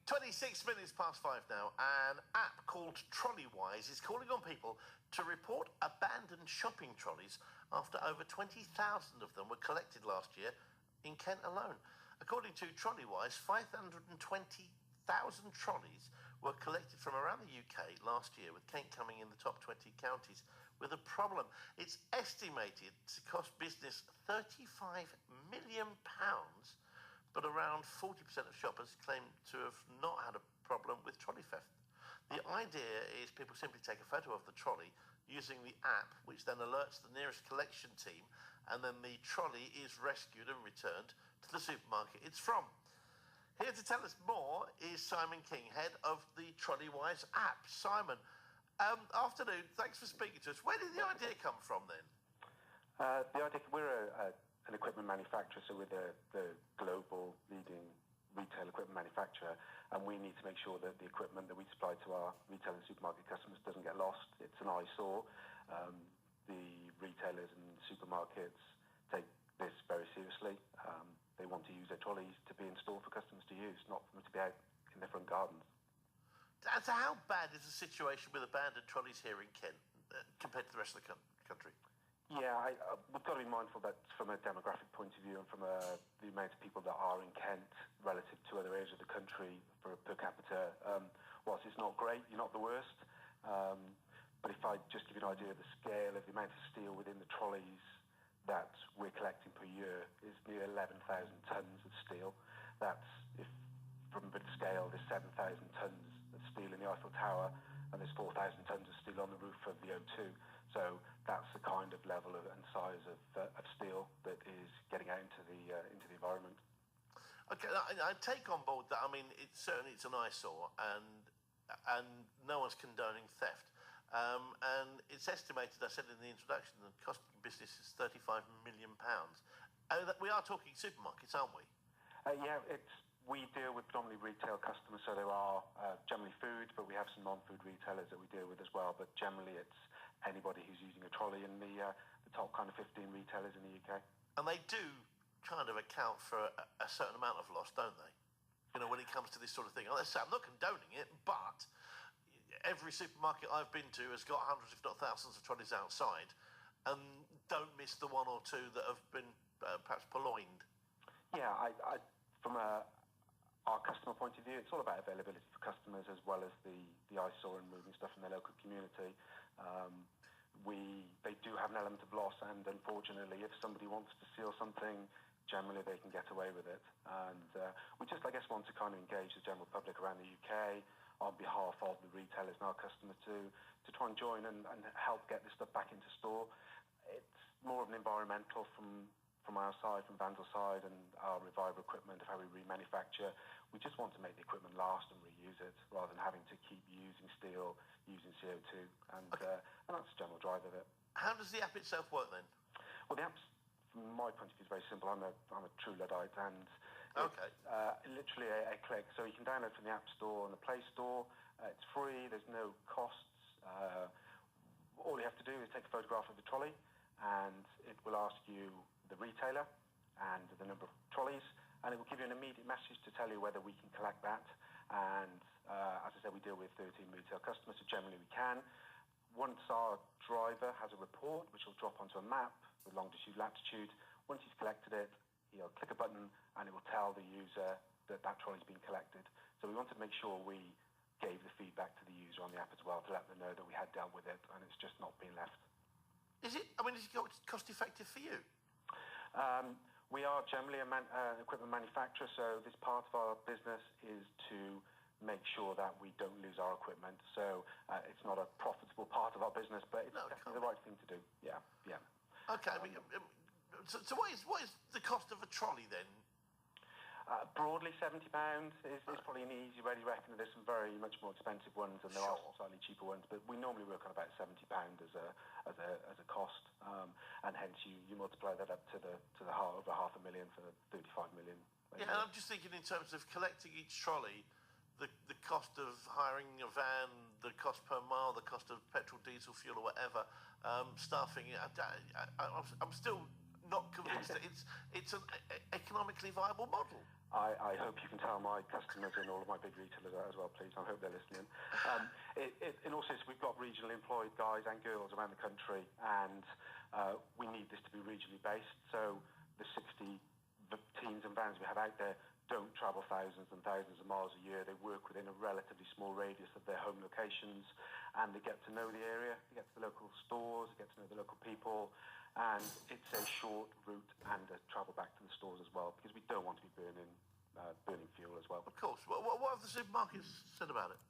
26 minutes past 5 now. An app called Trolleywise is calling on people to report abandoned shopping trolleys after over 20,000 of them were collected last year in Kent alone. According to Trolleywise, 520,000 trolleys were collected from around the UK last year, with Kent coming in the top 20 counties with a problem. It's estimated to cost business £35 million, but around 40% of shoppers claim to have not had a problem with trolley theft. The idea is people simply take a photo of the trolley using the app, which then alerts the nearest collection team, and then the trolley is rescued and returned to the supermarket it's from. Here to tell us more is Simon King, head of the Trolleywise app. Simon, afternoon, thanks for speaking to us. Where did the idea come from then? The idea, we're an equipment manufacturer, so we're the global leading retail equipment manufacturer, and we need to make sure that the equipment that we supply to our retail and supermarket customers doesn't get lost. It's an eyesore. The retailers and supermarkets take this very seriously. They want to use their trolleys to be in store for customers to use, not for them to be out in their front gardens. So how bad is the situation with abandoned trolleys here in Kent compared to the rest of the country? Yeah, we've got to be mindful that from a demographic point of view and from the amount of people that are in Kent relative to other areas of the country per capita, whilst it's not great, you're not the worst. But if I just give you an idea of the scale of the amount of steel within the trolleys that we're collecting per year is near 11,000 tonnes of steel. That's, if from a bit of scale, there's 7,000 tonnes of steel in the Eiffel Tower, and there's 4,000 tonnes of steel on the roof of the O2. So that's the kind of level and size of steel that is getting out into the environment. Okay, I take on board that. I mean, it's an eyesore, and no one's condoning theft. And it's estimated, I said in the introduction, the cost of business is £35 million. We are talking supermarkets, aren't we? Yeah, we deal with predominantly retail customers, so there are generally food, but we have some non-food retailers that we deal with as well. But generally, it's anybody who's using a trolley in the top kind of 15 retailers in the UK. And they do kind of account for a certain amount of loss, don't they? You know, when it comes to this sort of thing. Let's say I'm not condoning it, but every supermarket I've been to has got hundreds, if not thousands, of trolleys outside, and don't miss the one or two that have been perhaps purloined. Yeah, from our customer point of view, it's all about availability for customers as well as the eyesore and moving stuff in their local community. They do have an element of loss, and unfortunately, if somebody wants to steal something, generally they can get away with it. And we just, I guess, want to kind of engage the general public around the UK on behalf of the retailers and our customers to try and join and help get this stuff back into store. It's more of an environmental from our side, from Vandel's side, and our Reviver equipment of how we remanufacture. We just want to make the equipment last and reuse it rather than having to keep using steel, using CO2, and that's the general drive of it. How does the app itself work then? Well, the app, from my point of view, is very simple. I'm a true Luddite, and it's literally a click. So you can download from the App Store and the Play Store. It's free. There's no costs. All you have to do is take a photograph of the trolley, and it will ask you the retailer and the number of trolleys, and it will give you an immediate message to tell you whether we can collect that. And as I said, we deal with 13 retail customers, so generally we can. Once our driver has a report, which will drop onto a map with longitude, latitude, once he's collected it, he'll click a button and it will tell the user that that trolley's been collected. So we wanted to make sure we gave the feedback to the user on the app as well to let them know that we had dealt with it and it's just not been left. Is it cost effective for you? We are generally an equipment manufacturer, so this part of our business is to make sure that we don't lose our equipment. So it's not a profitable part of our business, but it's definitely the right thing to do. Yeah. Okay. So what is the cost of a trolley then? Broadly £70 is probably an easy, ready reckoner. There's some very much more expensive ones, and there are some slightly cheaper ones. But we normally work on about £70 as a cost, and hence you multiply that up to the over $500,000 for 35 million. Yeah, and I'm just thinking in terms of collecting each trolley, the cost of hiring a van, the cost per mile, the cost of petrol, diesel, fuel, or whatever, staffing. I'm still not convinced that it's an economically viable model. I hope you can tell my customers and all of my big retailers as well, please. I hope they're listening. In all sense, we've got regionally employed guys and girls around the country, and we need this to be regionally based. So the 60 teams and vans we have out there don't travel thousands and thousands of miles a year. They work within a relatively small radius of their home locations, and they get to know the area, they get to the local stores, they get to know the local people, and it's a short route and a travel back to the stores as well, because we don't want to be burning fuel as well. Of course. What have the supermarkets said about it?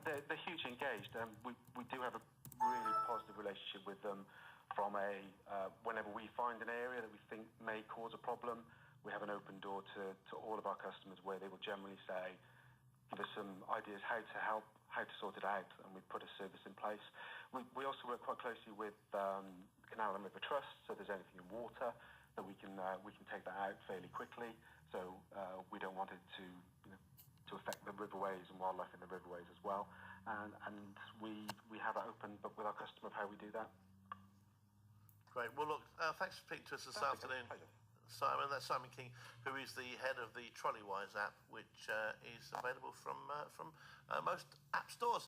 They're hugely engaged. We do have a really positive relationship with them. From whenever we find an area that we think may cause a problem, we have an open door to all of our customers, where they will generally say, give us some ideas how to help, how to sort it out, and we put a service in place. We also work quite closely with Canal and River Trust, so if there's anything in water that we can take that out fairly quickly. So we don't want it to affect the riverways and wildlife in the riverways as well. And we have it open, but with our customer of how we do that. Great. Well, look, thanks for speaking to us this afternoon, Simon. That's Simon King, who is the head of the Trolleywise app, which is available from most app stores.